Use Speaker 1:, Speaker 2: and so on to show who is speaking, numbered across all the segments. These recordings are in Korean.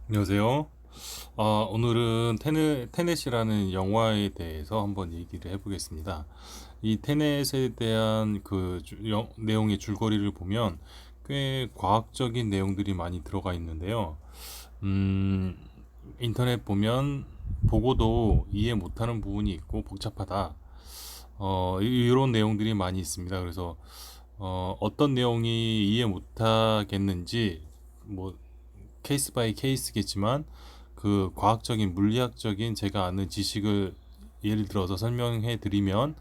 Speaker 1: 안녕하세요. 오늘은 테넷이라는 영화에 대해서 한번 얘기를 해보겠습니다. 이 테넷에 대한 내용의 줄거리를 보면 꽤 과학적인 내용들이 많이 들어가 있는데요. 음, 인터넷 보면 보고도 이해 못하는 부분이 있고 복잡하다. 이런 내용들이 많이 있습니다. 그래서 어떤 내용이 이해 못하겠는지 뭐 케이스 바이 케이스겠지만 그 과학적인 물리학적인 제가 아는 지식을 예를 들어서 설명해 드리면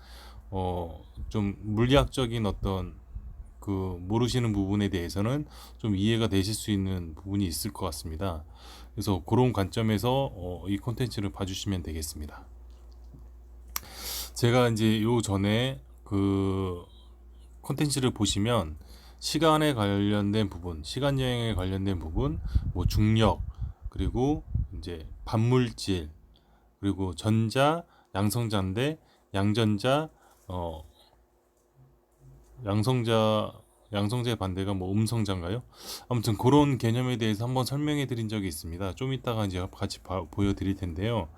Speaker 1: 좀 물리학적인 어떤 그 모르시는 부분에 대해서는 좀 이해가 되실 수 있는 부분이 있을 것 같습니다. 그래서 그런 관점에서 이 콘텐츠를 봐주시면 되겠습니다. 제가 이제 요 전에 그 콘텐츠를 보시면 시간에 관련된 부분, 시간 여행에 관련된 부분, 뭐 중력, 그리고 이제 반물질, 그리고 전자, 양성자인데 양전자, 어, 양성자, 양성자의 반대가 뭐 음성자인가요? 아무튼 그런 개념에 대해서 한번 설명해 드린 적이 있습니다. 좀 이따가 이제 같이 보여드릴 텐데요.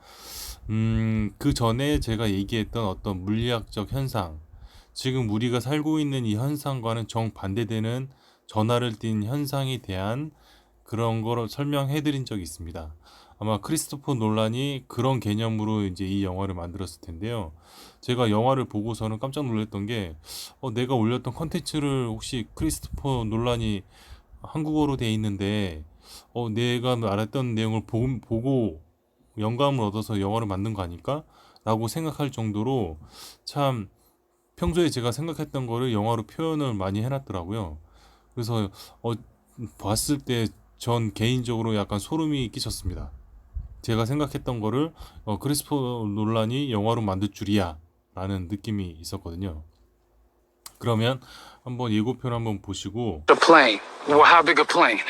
Speaker 1: 그 전에 제가 얘기했던 어떤 물리학적 현상, 지금 우리가 살고 있는 이 현상과는 정반대되는 전하를 띈 현상에 대한 그런 거를 설명해 드린 적이 있습니다. 아마 크리스토퍼 놀란이 그런 개념으로 이제 이 영화를 만들었을 텐데요. 제가 영화를 보고서는 깜짝 놀랐던 게, 내가 올렸던 컨텐츠를 혹시 크리스토퍼 놀란이 한국어로 돼 있는데, 내가 알았던 내용을 보고 영감을 얻어서 영화를 만든 거 아닐까? 라고 생각할 정도로 참 평소에 제가 생각했던 거를 영화로 표현을 많이 해놨더라고요. 그래서 어, 봤을 때 전 개인적으로 약간 소름이 끼쳤습니다. 제가 생각했던 거를 크리스토퍼 놀란이 영화로 만들 줄이야 라는 느낌이 있었거든요. 그러면 한번 예고편 한번 보시고
Speaker 2: A plane. Well, how big a plane?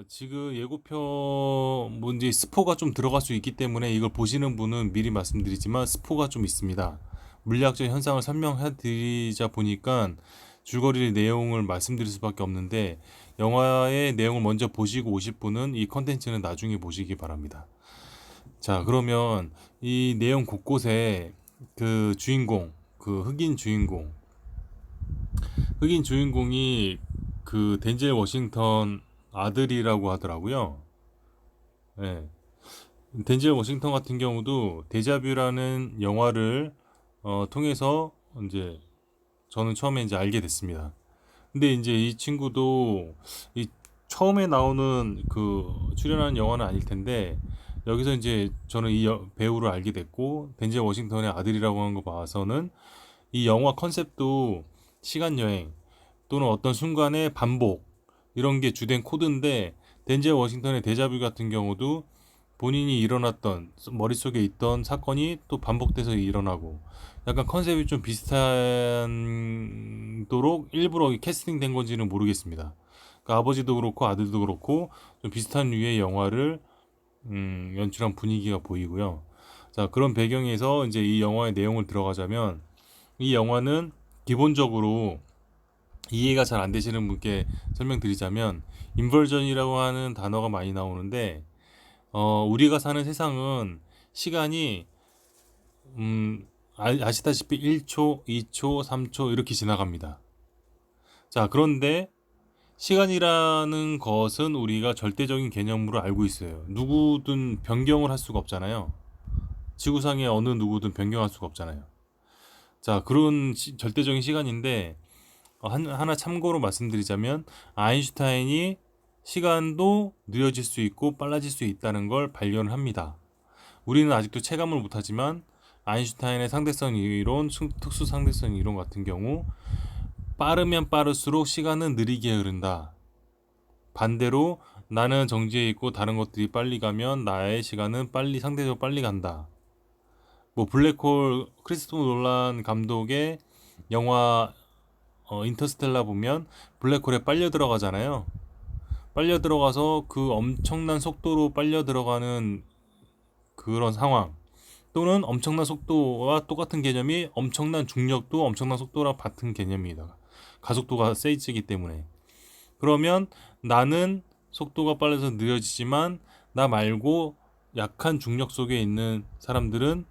Speaker 1: 지금 예고편 뭔지 스포가 좀 들어갈 수 있기 때문에 이걸 보시는 분은 미리 말씀드리지만 스포가 좀 있습니다. 물리학적 현상을 설명해 드리자 보니까 줄거리 내용을 말씀드릴 수밖에 없는데 영화의 내용을 먼저 보시고 오실 분은 이 컨텐츠는 나중에 보시기 바랍니다. 자, 그러면 이 내용 곳곳에 그 주인공, 그 흑인 주인공이 그 덴젤 워싱턴 아들이라고 하더라고요. 예. 덴젤 워싱턴 같은 경우도 데자뷰라는 영화를 통해서 이제 저는 처음에 이제 알게 됐습니다. 근데 이제 이 친구도 이 처음에 나오는 그 출연하는 영화는 아닐 텐데 여기서 이제 저는 이 배우를 알게 됐고 덴젤 워싱턴의 아들이라고 하는 거 봐서는 이 영화 컨셉도 시간 여행 또는 어떤 순간의 반복 이런 게 주된 코드인데 덴젤 워싱턴의 데자뷰 같은 경우도 본인이 일어났던 머릿속에 있던 사건이 또 반복돼서 일어나고 약간 컨셉이 좀 비슷하도록 일부러 캐스팅된 건지는 모르겠습니다. 그러니까 아버지도 그렇고 아들도 그렇고 좀 비슷한 류의 영화를 연출한 분위기가 보이고요. 자, 그런 배경에서 이제 이 영화의 내용을 들어가자면 이 영화는 기본적으로 이해가 잘 안 되시는 분께 설명드리자면 인버전이라고 하는 단어가 많이 나오는데 우리가 사는 세상은 시간이 아시다시피 1초, 2초, 3초 이렇게 지나갑니다. 자, 그런데 시간이라는 것은 우리가 절대적인 개념으로 알고 있어요. 누구든 변경을 할 수가 없잖아요. 지구상의 어느 누구든 변경할 수가 없잖아요. 자, 그런 절대적인 시간인데 하나 참고로 말씀드리자면 아인슈타인이 시간도 느려질 수 있고 빨라질 수 있다는 걸 발견을 합니다. 우리는 아직도 체감을 못하지만 아인슈타인의 상대성 이론, 특수 상대성 이론 같은 경우 빠르면 빠를수록 시간은 느리게 흐른다. 반대로 나는 정지해 있고 다른 것들이 빨리 가면 나의 시간은 상대적으로 빨리 간다. 뭐 블랙홀 크리스토퍼 놀란 감독의 영화 인터스텔라 보면 블랙홀에 빨려 들어가잖아요. 빨려 들어가서 그 엄청난 속도로 빨려 들어가는 그런 상황 또는 엄청난 속도와 똑같은 개념이 엄청난 중력도 엄청난 속도랑 같은 개념입니다. 가속도가 세지기 때문에 그러면 나는 속도가 빨라서 느려지지만 나 말고 약한 중력 속에 있는 사람들은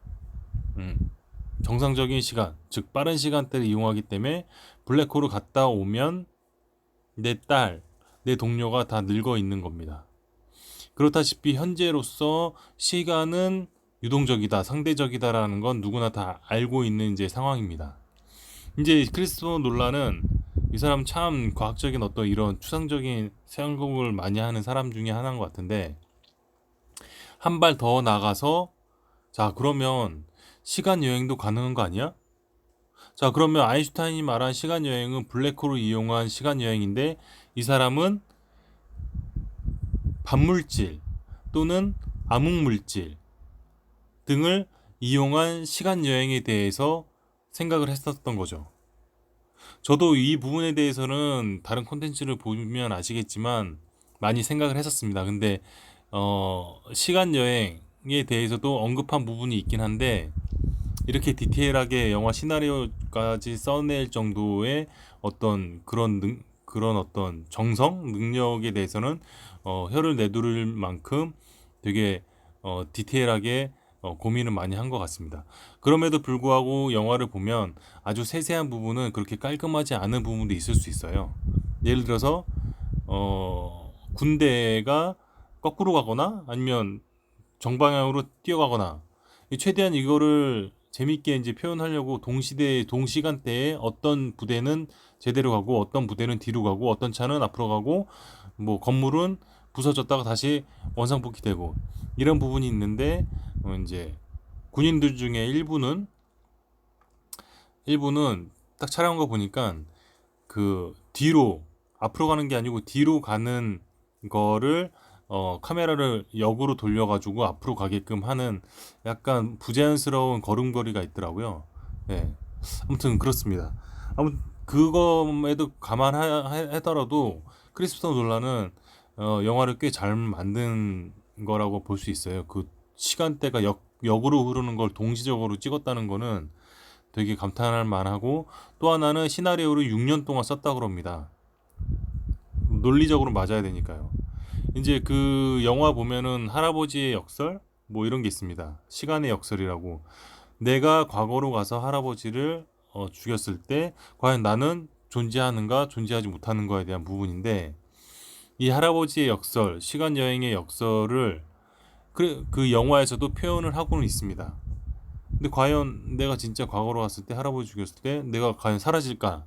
Speaker 1: 정상적인 시간, 즉 빠른 시간대를 이용하기 때문에 블랙홀을 갔다 오면 내 동료가 다 늙어 있는 겁니다. 그렇다시피 현재로서 시간은 유동적이다, 상대적이다라는 건 누구나 다 알고 있는 이제 상황입니다. 이제 크리스토퍼 놀란은 이 사람 참 과학적인 어떤 이런 추상적인 생각을 많이 하는 사람 중에 하나인 것 같은데, 한 발 더 나가서 자 그러면 시간 여행도 가능한 거 아니야? 자 그러면 아인슈타인이 말한 시간 여행은 블랙홀을 이용한 시간 여행인데, 이 사람은 반물질 또는 암흑물질 등을 이용한 시간 여행에 대해서 생각을 했었던 거죠. 저도 이 부분에 대해서는 다른 콘텐츠를 보면 아시겠지만 많이 생각을 했었습니다. 근데 시간 여행에 대해서도 언급한 부분이 있긴 한데, 이렇게 디테일하게 영화 시나리오까지 써낼 정도의 어떤 그런 어떤 정성 능력에 대해서는 혀를 내두를 만큼 되게 디테일하게 고민을 많이 한 것 같습니다. 그럼에도 불구하고 영화를 보면 아주 세세한 부분은 그렇게 깔끔하지 않은 부분도 있을 수 있어요. 예를 들어서 군대가 거꾸로 가거나 아니면 정방향으로 뛰어가거나, 최대한 이거를 재밌게 이제 표현하려고 동시간대에 어떤 부대는 제대로 가고 어떤 부대는 뒤로 가고 어떤 차는 앞으로 가고 뭐 건물은 부서졌다가 다시 원상복귀되고 이런 부분이 있는데, 이제 군인들 중에 일부는 딱 촬영한 거 보니까 그 뒤로 앞으로 가는 게 아니고 뒤로 가는 거를 카메라를 역으로 돌려가지고 앞으로 가게끔 하는 약간 부자연스러운 걸음걸이가 있더라고요. 네. 아무튼 그렇습니다. 아무튼 그거에도 감안하더라도 크리스토퍼 놀란은 영화를 꽤 잘 만든 거라고 볼 수 있어요. 그 시간대가 역으로 흐르는 걸 동시적으로 찍었다는 거는 되게 감탄할 만하고, 또 하나는 시나리오를 6년 동안 썼다고 합니다. 논리적으로 맞아야 되니까요. 이제 그 영화 보면은 할아버지의 역설 뭐 이런 게 있습니다. 시간의 역설이라고. 내가 과거로 가서 할아버지를 죽였을 때 과연 나는 존재하는가 존재하지 못하는 거에 대한 부분인데, 이 할아버지의 역설, 시간 여행의 역설을 그 영화에서도 표현을 하고는 있습니다. 근데 과연 내가 진짜 과거로 갔을 때 할아버지 죽였을 때 내가 과연 사라질까?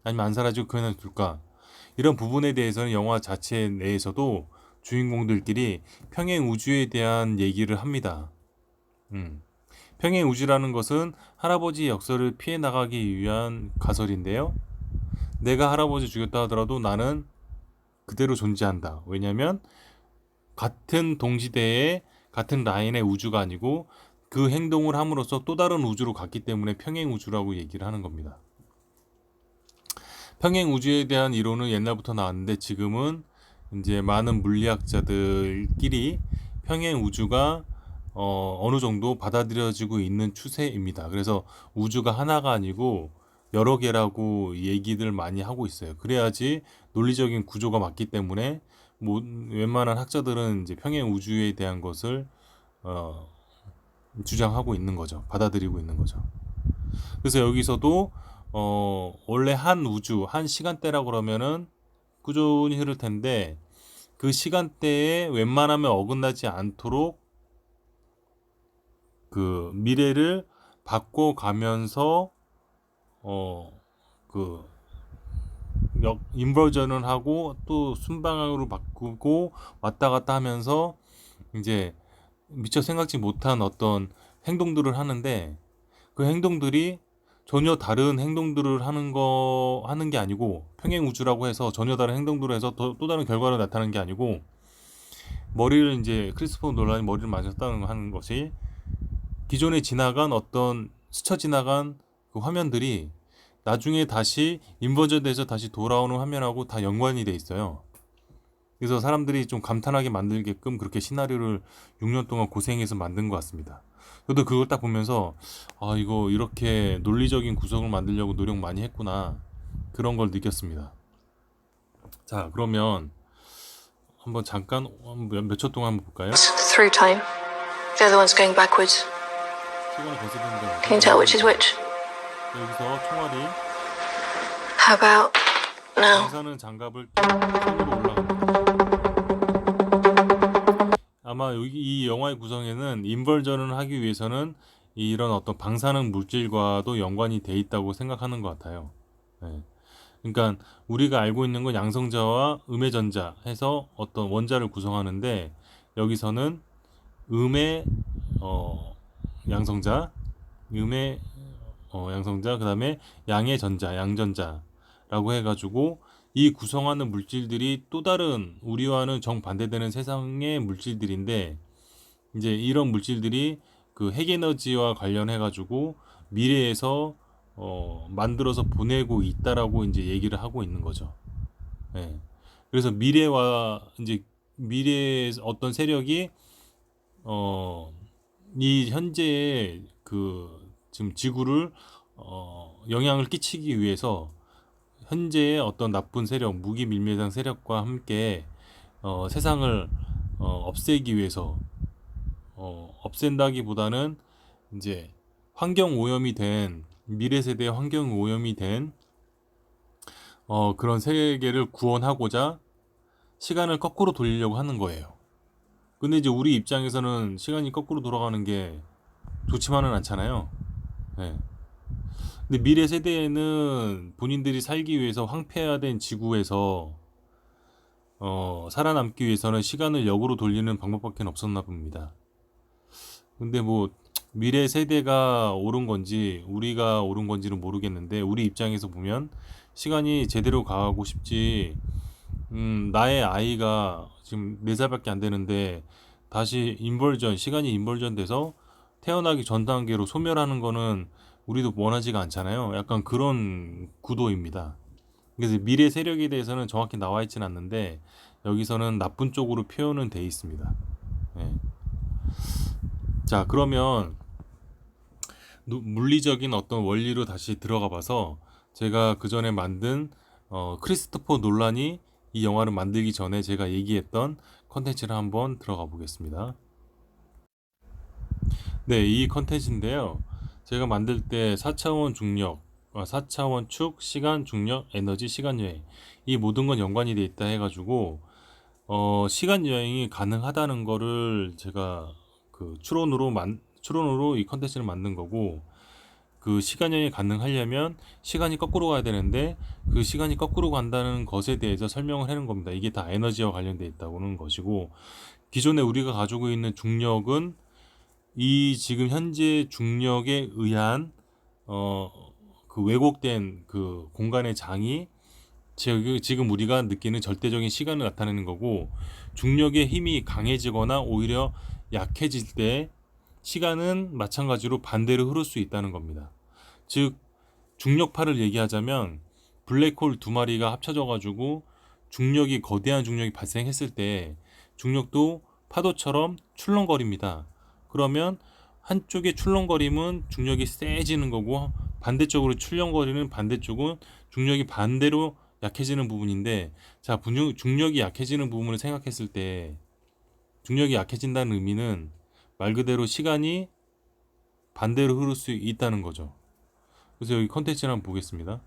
Speaker 1: 아니면 안 사라지고 그냥 둘까? 이런 부분에 대해서는 영화 자체 내에서도 주인공들끼리 평행 우주에 대한 얘기를 합니다. 평행 우주라는 것은 할아버지 역설을 피해 나가기 위한 가설인데요. 내가 할아버지 죽였다 하더라도 나는 그대로 존재한다. 왜냐하면 같은 동시대에 같은 라인의 우주가 아니고 그 행동을 함으로써 또 다른 우주로 갔기 때문에 평행 우주라고 얘기를 하는 겁니다. 평행 우주에 대한 이론은 옛날부터 나왔는데, 지금은 이제 많은 물리학자들끼리 평행 우주가 어느 정도 받아들여지고 있는 추세입니다. 그래서 우주가 하나가 아니고 여러 개라고 얘기들 많이 하고 있어요. 그래야지 논리적인 구조가 맞기 때문에 뭐 웬만한 학자들은 이제 평행 우주에 대한 것을 주장하고 있는 거죠. 받아들이고 있는 거죠. 그래서 여기서도 원래 한 우주, 한 시간대라고 그러면은 꾸준히 흐를 텐데, 그 시간대에 웬만하면 어긋나지 않도록 그 미래를 바꿔가면서 그 인버전을 하고 또 순방향으로 바꾸고 왔다 갔다 하면서 이제 미처 생각지 못한 어떤 행동들을 하는데, 그 행동들이 전혀 다른 행동들을 하는 게 아니고, 평행 우주라고 해서 전혀 다른 행동들을 해서 또 다른 결과를 나타내는 게 아니고, 머리를 이제 크리스토퍼 놀란이 머리를 맞았다는 하는 것이 기존에 지나간 어떤 스쳐 지나간 그 화면들이 나중에 다시 인버전돼서 다시 돌아오는 화면하고 다 연관이 돼 있어요. 그래서 사람들이 좀 감탄하게 만들게끔 그렇게 시나리오를 6년 동안 고생해서 만든 것 같습니다. 저도 그걸 딱 보면서 이거 이렇게 논리적인 구성을 만들려고 노력 많이 했구나, 그런 걸 느꼈습니다. 자, 그러면 한번 잠깐 몇 초 동안 한번 볼까요?
Speaker 3: Through time. The other one's going backwards.
Speaker 1: 시간이 거슬리는 거.
Speaker 3: Can you tell which is which?
Speaker 1: 여기서 총알이
Speaker 3: How about now?
Speaker 1: 방사능 장갑을 손으로 올라갑니다. 아마 여기 이 영화의 구성에는 인벌전을 하기 위해서는 이런 어떤 방사능 물질과도 연관이 돼 있다고 생각하는 것 같아요. 네. 그러니까 우리가 알고 있는 건 양성자와 음의 전자 해서 어떤 원자를 구성하는데 여기서는 음의 양성자, 음의 양성자, 그다음에 양의 전자, 양전자라고 해가지고 이 구성하는 물질들이 또 다른 우리와는 정반대되는 세상의 물질들인데 이제 이런 물질들이 그 핵에너지와 관련해가지고 미래에서 만들어서 보내고 있다라고 이제 얘기를 하고 있는 거죠. 예. 그래서 미래와 이제 미래의 어떤 세력이 이 현재의 그 지금 지구를 영향을 끼치기 위해서 현재의 어떤 나쁜 세력, 무기 밀매상 세력과 함께 세상을 없애기 위해서 없앤다기보다는 이제 환경 오염이 된 미래 세대의 환경 오염이 된 그런 세계를 구원하고자 시간을 거꾸로 돌리려고 하는 거예요. 근데 이제 우리 입장에서는 시간이 거꾸로 돌아가는 게 좋지만은 않잖아요. 네. 근데 미래 세대에는 본인들이 살기 위해서 황폐화된 지구에서 살아남기 위해서는 시간을 역으로 돌리는 방법밖에 없었나 봅니다. 근데 뭐 미래 세대가 옳은 건지 우리가 옳은 건지는 모르겠는데 우리 입장에서 보면 시간이 제대로 가고 싶지. 나의 아이가 지금 4살밖에 안 되는데 다시 시간이 인벌전 돼서 태어나기 전 단계로 소멸하는 거는 우리도 원하지가 않잖아요. 약간 그런 구도입니다. 그래서 미래 세력에 대해서는 정확히 나와 있진 않는데 여기서는 나쁜 쪽으로 표현은 돼 있습니다. 네. 자, 그러면 물리적인 어떤 원리로 다시 들어가 봐서 제가 그 전에 만든 크리스토퍼 놀란이 이 영화를 만들기 전에 제가 얘기했던 컨텐츠를 한번 들어가 보겠습니다. 네, 이 컨텐츠인데요. 제가 만들 때 4차원 중력, 4차원 축, 시간, 중력, 에너지, 시간 여행 이 모든 건 연관이 돼 있다 해가지고 시간 여행이 가능하다는 거를 제가 그 추론으로 이 컨텐츠를 만든 거고 그 시간 여행이 가능하려면 시간이 거꾸로 가야 되는데 그 시간이 거꾸로 간다는 것에 대해서 설명을 하는 겁니다. 이게 다 에너지와 관련돼 있다고는 것이고 기존에 우리가 가지고 있는 중력은 이 지금 현재 중력에 의한 그 왜곡된 그 공간의 장이 지금 우리가 느끼는 절대적인 시간을 나타내는 거고 중력의 힘이 강해지거나 오히려 약해질 때 시간은 마찬가지로 반대로 흐를 수 있다는 겁니다. 즉 중력파를 얘기하자면 블랙홀 두 마리가 합쳐져 가지고 거대한 중력이 발생했을 때 중력도 파도처럼 출렁거립니다. 그러면 한쪽의 출렁거림은 중력이 세지는 거고 반대쪽으로 출렁거리는 반대쪽은 중력이 반대로 약해지는 부분인데 자, 중력이 약해지는 부분을 생각했을 때 중력이 약해진다는 의미는 말 그대로 시간이 반대로 흐를 수 있다는 거죠. 그래서 여기 컨텐츠를 한번 보겠습니다.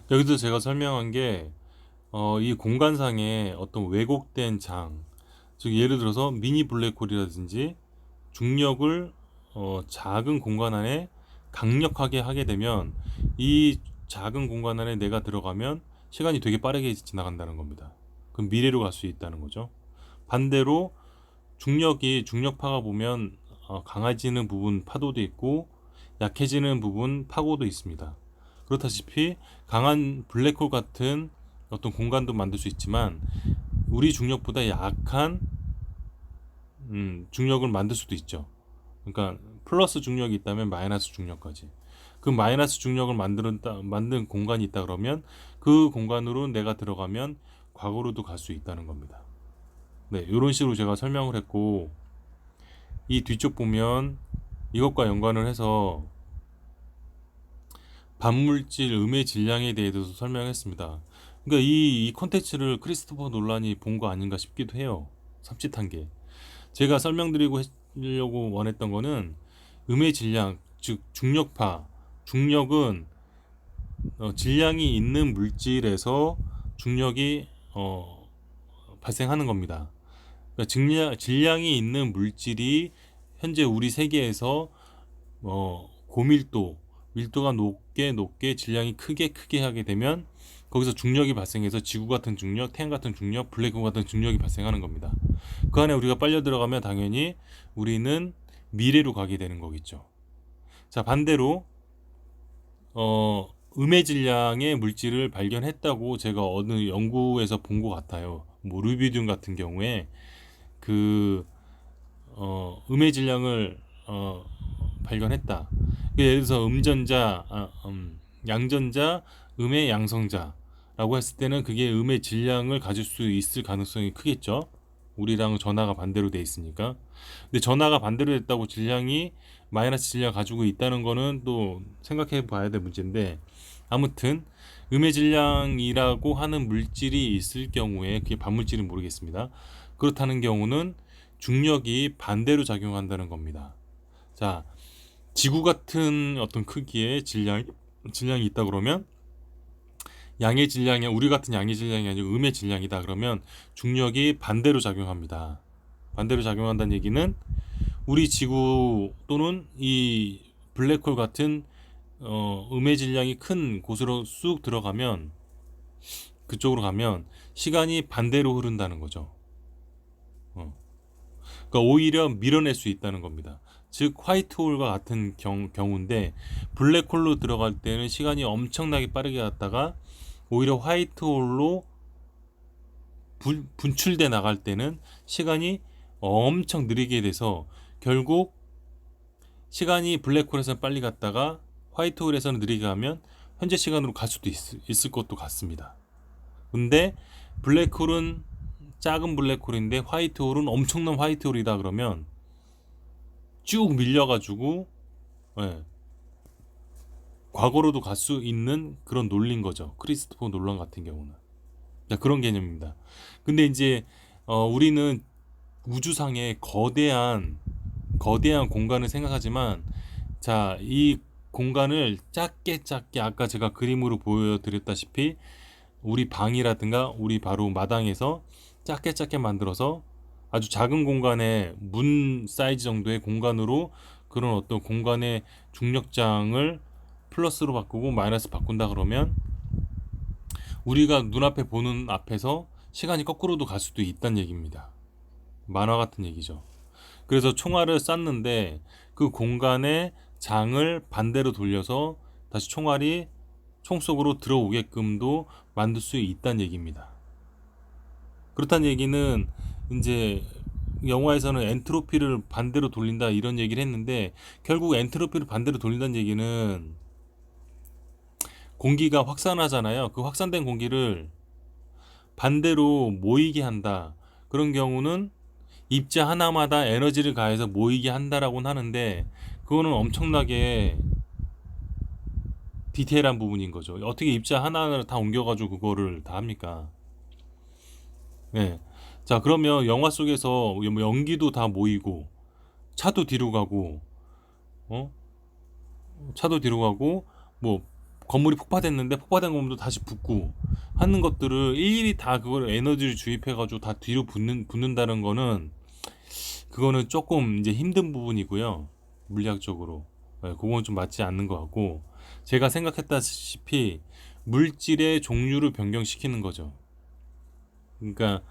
Speaker 1: 여기서 제가 설명한 게 이 공간상의 어떤 왜곡된 장, 즉 예를 들어서 미니 블랙홀이라든지 중력을 작은 공간 안에 강력하게 하게 되면 이 작은 공간 안에 내가 들어가면 시간이 되게 빠르게 지나간다는 겁니다. 그럼 미래로 갈 수 있다는 거죠. 반대로 중력파가 보면 강해지는 부분 파도도 있고 약해지는 부분 파고도 있습니다. 그렇다시피 강한 블랙홀 같은 어떤 공간도 만들 수 있지만 우리 중력보다 약한 중력을 만들 수도 있죠. 그러니까 플러스 중력이 있다면 마이너스 중력까지. 그 마이너스 중력을 만든 공간이 있다 그러면 그 공간으로 내가 들어가면 과거로도 갈 수 있다는 겁니다. 네, 이런 식으로 제가 설명을 했고 이 뒤쪽 보면 이것과 연관을 해서 반물질 음의 질량에 대해서도 설명했습니다. 그러니까 이 콘텐츠를 크리스토퍼 놀란이 본 거 아닌가 싶기도 해요. 삼짓한 게. 제가 설명드리고 하려고 원했던 거는 음의 질량, 즉 중력파. 중력은 질량이 있는 물질에서 중력이 발생하는 겁니다. 그러니까 질량이 있는 물질이 현재 우리 세계에서 고밀도, 밀도가 높게 질량이 크게 하게 되면 거기서 중력이 발생해서 지구 같은 중력, 태양 같은 중력, 블랙홀 같은 중력이 발생하는 겁니다. 그 안에 우리가 빨려 들어가면 당연히 우리는 미래로 가게 되는 거겠죠. 자, 반대로 음의 질량의 물질을 발견했다고 제가 어느 연구에서 본 것 같아요. 뭐 루비듐 같은 경우에 그 음의 질량을 발견했다. 예를 들어서 양전자, 음의 양성자라고 했을 때는 그게 음의 질량을 가질 수 있을 가능성이 크겠죠. 우리랑 전하가 반대로 돼 있으니까. 근데 전하가 반대로 됐다고 질량이 마이너스 질량 가지고 있다는 거는 또 생각해 봐야 될 문제인데, 아무튼 음의 질량이라고 하는 물질이 있을 경우에, 그게 반물질은 모르겠습니다. 그렇다는 경우는 중력이 반대로 작용한다는 겁니다. 자, 지구 같은 어떤 크기의 질량이 있다 그러면 양의 질량이, 우리 같은 양의 질량이 아니고 음의 질량이다 그러면 중력이 반대로 작용합니다. 반대로 작용한다는 얘기는 우리 지구 또는 이 블랙홀 같은 음의 질량이 큰 곳으로 쑥 들어가면, 그쪽으로 가면 시간이 반대로 흐른다는 거죠. 그러니까 오히려 밀어낼 수 있다는 겁니다. 즉 화이트홀과 같은 경우인데, 블랙홀로 들어갈 때는 시간이 엄청나게 빠르게 갔다가 오히려 화이트홀로 분출돼 나갈 때는 시간이 엄청 느리게 돼서 결국 시간이 블랙홀에서 빨리 갔다가 화이트홀에서는 느리게 가면 현재 시간으로 갈 수도 있을 것도 같습니다. 근데 블랙홀은 작은 블랙홀인데 화이트홀은 엄청난 화이트홀이다 그러면 쭉 밀려가지고 과거로도 갈 수 있는 그런 논리인 거죠. 크리스토퍼 놀란 같은 경우는. 자, 그런 개념입니다. 근데 이제 우리는 우주상의 거대한 공간을 생각하지만, 자, 이 공간을 작게 아까 제가 그림으로 보여드렸다시피 우리 방이라든가 우리 바로 마당에서 작게 만들어서 아주 작은 공간에 문 사이즈 정도의 공간으로 그런 어떤 공간의 중력장을 플러스로 바꾸고 마이너스 바꾼다 그러면 우리가 눈앞에 보는 앞에서 시간이 거꾸로도 갈 수도 있다는 얘기입니다. 만화 같은 얘기죠. 그래서 총알을 쐈는데 그 공간의 장을 반대로 돌려서 다시 총알이 총 속으로 들어오게끔도 만들 수 있다는 얘기입니다. 그렇다는 얘기는 이제 영화에서는 엔트로피를 반대로 돌린다 이런 얘기를 했는데, 결국 엔트로피를 반대로 돌린다는 얘기는 공기가 확산하잖아요. 그 확산된 공기를 반대로 모이게 한다. 그런 경우는 입자 하나마다 에너지를 가해서 모이게 한다라고는 하는데, 그거는 엄청나게 디테일한 부분인 거죠. 어떻게 입자 하나를 다 옮겨가지고 그거를 다 합니까? 네. 자, 그러면 영화 속에서 뭐 연기도 다 모이고 차도 뒤로 가고 어? 차도 뒤로 가고 뭐 건물이 폭파됐는데 폭파된 건물도 다시 붙고 하는 것들을 일일이 다 그걸 에너지를 주입해 가지고 다 뒤로 붙는다는 거는, 그거는 조금 이제 힘든 부분이고요. 물리학적으로. 네, 그건 좀 맞지 않는 것 같고, 제가 생각했다시피 물질의 종류를 변경시키는 거죠. 그러니까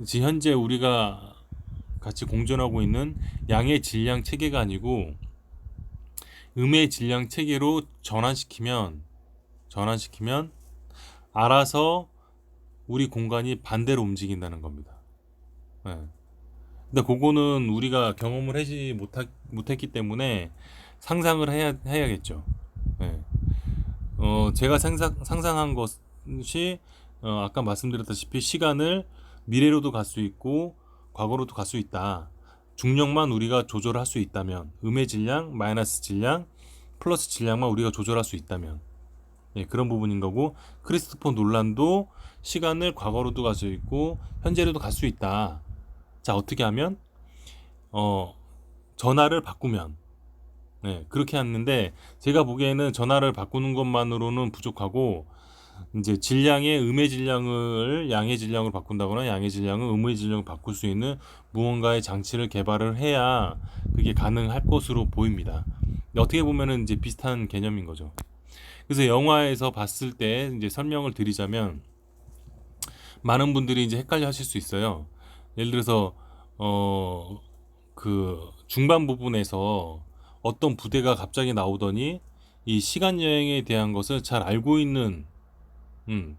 Speaker 1: 지금 현재 우리가 같이 공존하고 있는 양의 질량 체계가 아니고 음의 질량 체계로 전환시키면 알아서 우리 공간이 반대로 움직인다는 겁니다. 네. 근데 그거는 우리가 경험을 하지 못했기 때문에 상상을 해야겠죠. 네. 제가 상상한 것이 아까 말씀드렸다시피 시간을 미래로도 갈 수 있고 과거로도 갈 수 있다. 중력만 우리가 조절할 수 있다면, 음의 질량, 마이너스 질량, 플러스 질량만 우리가 조절할 수 있다면, 예, 그런 부분인 거고, 크리스토퍼 놀란도 시간을 과거로도 갈 수 있고 현재로도 갈 수 있다. 자, 어떻게 하면 전화를 바꾸면, 네, 그렇게 하는데, 제가 보기에는 전화를 바꾸는 것만으로는 부족하고, 이제 질량의 음의 질량을 양의 질량으로 바꾼다거나 양의 질량을 음의 질량으로 바꿀 수 있는 무언가의 장치를 개발을 해야 그게 가능할 것으로 보입니다. 어떻게 보면은 이제 비슷한 개념인 거죠. 그래서 영화에서 봤을 때 이제 설명을 드리자면, 많은 분들이 이제 헷갈려 하실 수 있어요. 예를 들어서 그 중반 부분에서 어떤 부대가 갑자기 나오더니 이 시간 여행에 대한 것을 잘 알고 있는 음,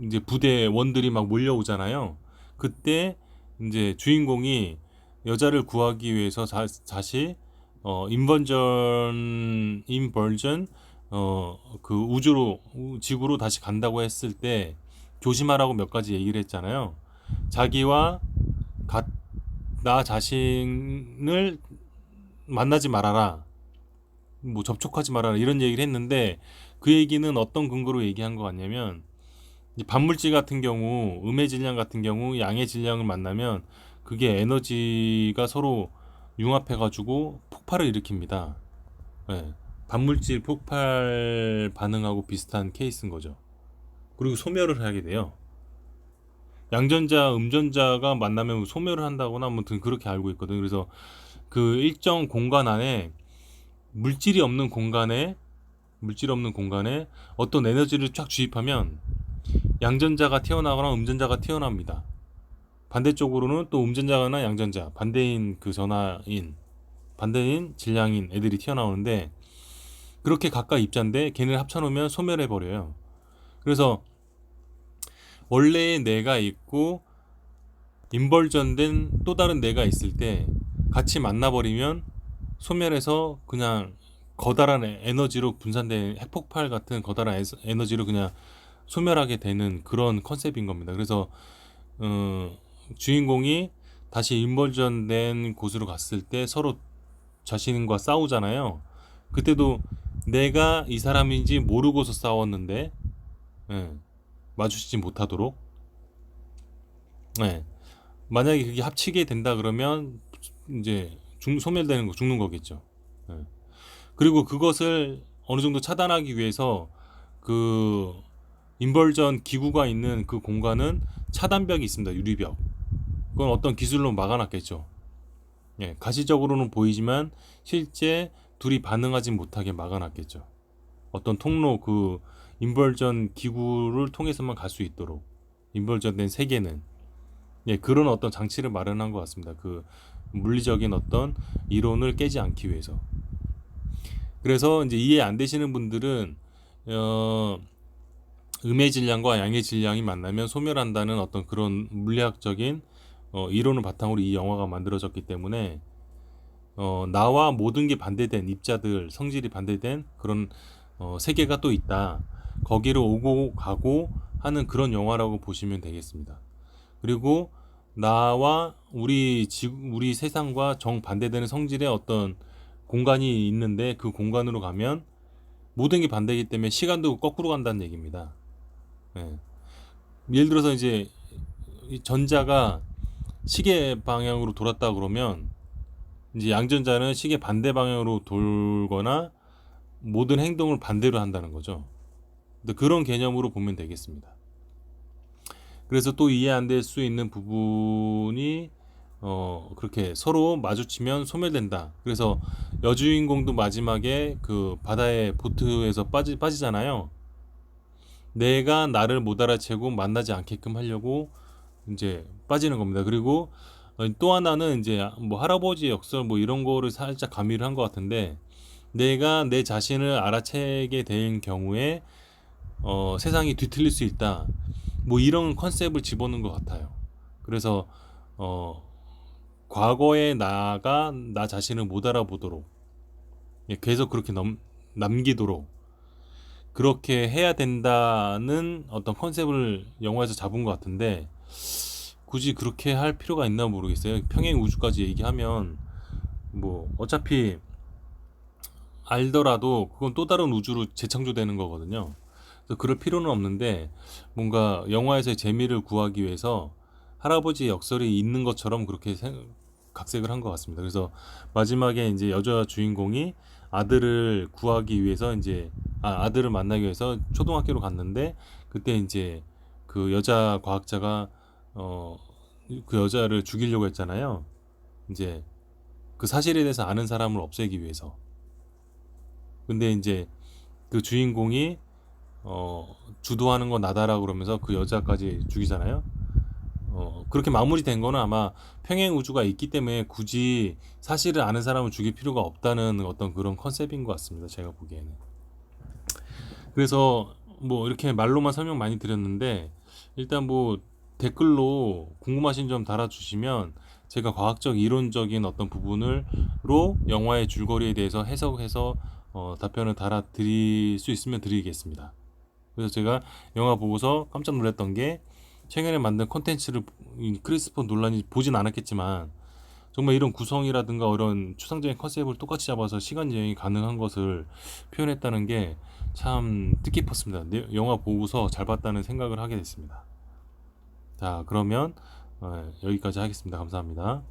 Speaker 1: 이제 부대원들이 막 몰려오잖아요. 그때 이제 주인공이 여자를 구하기 위해서 다시 인버전 그 지구로 다시 간다고 했을 때 조심하라고 몇 가지 얘기를 했잖아요. 자기와 나 자신을 만나지 말아라, 뭐 접촉하지 말아라, 이런 얘기를 했는데, 그 얘기는 어떤 근거로 얘기한 것 같냐면, 이 반물질 같은 경우, 음의 질량 같은 경우 양의 질량을 만나면 그게 에너지가 서로 융합해가지고 폭발을 일으킵니다. 예, 반물질 폭발 반응하고 비슷한 케이스인 거죠. 그리고 소멸을 하게 돼요. 양전자, 음전자가 만나면 소멸을 한다거나 아무튼 그렇게 알고 있거든요. 그래서 그 일정 공간 안에 물질 없는 공간에 어떤 에너지를 쫙 주입하면 양전자가 튀어나거나 음전자가 튀어나옵니다. 반대쪽으로는 또 음전자나 양전자, 반대인 그 전하인, 반대인 질량인 애들이 튀어나오는데, 그렇게 각각 입자인데 걔네를 합쳐놓으면 소멸해 버려요. 그래서 원래의 내가 있고 인벌전된 또 다른 내가 있을 때 같이 만나버리면 소멸해서 그냥 거다란 에너지로 분산된 핵폭발 같은 거다란 에너지로 그냥 소멸하게 되는 그런 컨셉인 겁니다. 그래서 주인공이 다시 인벌전된 곳으로 갔을 때 서로 자신과 싸우잖아요. 그때도 내가 이 사람인지 모르고서 싸웠는데, 예, 마주치지 못하도록, 예, 만약에 그게 합치게 된다 그러면 이제 소멸되는 거, 죽는 거겠죠. 예. 그리고 그것을 어느 정도 차단하기 위해서 그 인벌전 기구가 있는 그 공간은 차단벽이 있습니다. 유리벽. 그건 어떤 기술로 막아놨겠죠. 예, 가시적으로는 보이지만 실제 둘이 반응하지 못하게 막아놨겠죠. 어떤 통로, 그 인벌전 기구를 통해서만 갈 수 있도록 인벌전된 세계는, 예, 그런 어떤 장치를 마련한 것 같습니다. 그 물리적인 어떤 이론을 깨지 않기 위해서. 그래서 이제 이해 안 되시는 분들은 음의 질량과 양의 질량이 만나면 소멸한다는 어떤 그런 물리학적인 이론을 바탕으로 이 영화가 만들어졌기 때문에 나와 모든 게 반대된 입자들, 성질이 반대된 그런 세계가 또 있다. 거기로 오고 가고 하는 그런 영화라고 보시면 되겠습니다. 그리고 나와 우리 세상과 정반대되는 성질의 어떤 공간이 있는데, 그 공간으로 가면 모든 게 반대이기 때문에 시간도 거꾸로 간다는 얘기입니다. 예. 예를 들어서 이제 이 전자가 시계 방향으로 돌았다 그러면 이제 양전자는 시계 반대 방향으로 돌거나 모든 행동을 반대로 한다는 거죠. 근데 그런 개념으로 보면 되겠습니다. 그래서 또 이해 안 될 수 있는 부분이 그렇게 서로 마주치면 소멸된다. 그래서 여주인공도 마지막에 그 바다의 보트에서 빠지잖아요. 내가 나를 못 알아채고 만나지 않게끔 하려고 이제 빠지는 겁니다. 그리고 또 하나는 이제 뭐 할아버지 역설 뭐 이런 거를 살짝 가미를 한 것 같은데, 내가 내 자신을 알아채게 된 경우에 세상이 뒤틀릴 수 있다. 뭐 이런 컨셉을 집어넣은 것 같아요. 그래서 과거의 나가 나 자신을 못 알아보도록, 예, 계속 그렇게 남기도록 그렇게 해야 된다는 어떤 컨셉을 영화에서 잡은 것 같은데, 굳이 그렇게 할 필요가 있나 모르겠어요. 평행 우주까지 얘기하면 뭐 어차피 알더라도 그건 또 다른 우주로 재창조되는 거거든요. 그래서 그럴 필요는 없는데 뭔가 영화에서의 재미를 구하기 위해서 할아버지 역설이 있는 것처럼 그렇게 각색을 한 것 같습니다. 그래서 마지막에 이제 여자 주인공이 아들을 구하기 위해서 이제 아들을 만나기 위해서 초등학교로 갔는데 그때 이제 그 여자 과학자가 그 여자를 죽이려고 했잖아요. 이제 그 사실에 대해서 아는 사람을 없애기 위해서. 근데 이제 그 주인공이 주도하는 건 나다라고 그러면서 그 여자까지 죽이잖아요. 그렇게 마무리된 거는 아마 평행 우주가 있기 때문에 굳이 사실을 아는 사람을 죽일 필요가 없다는 어떤 그런 컨셉인 것 같습니다. 제가 보기에는. 그래서 뭐 이렇게 말로만 설명 많이 드렸는데 일단 뭐 댓글로 궁금하신 점 달아주시면 제가 과학적 이론적인 어떤 부분으로 영화의 줄거리에 대해서 해석해서 답변을 달아드릴 수 있으면 드리겠습니다. 그래서 제가 영화 보고서 깜짝 놀랐던 게 최근에 만든 콘텐츠를 크리스토퍼 논란이 보진 않았겠지만 정말 이런 구성이라든가 이런 추상적인 컨셉을 똑같이 잡아서 시간 여행이 가능한 것을 표현했다는 게 참 뜻깊었습니다. 영화 보고서 잘 봤다는 생각을 하게 됐습니다. 자, 그러면 여기까지 하겠습니다. 감사합니다.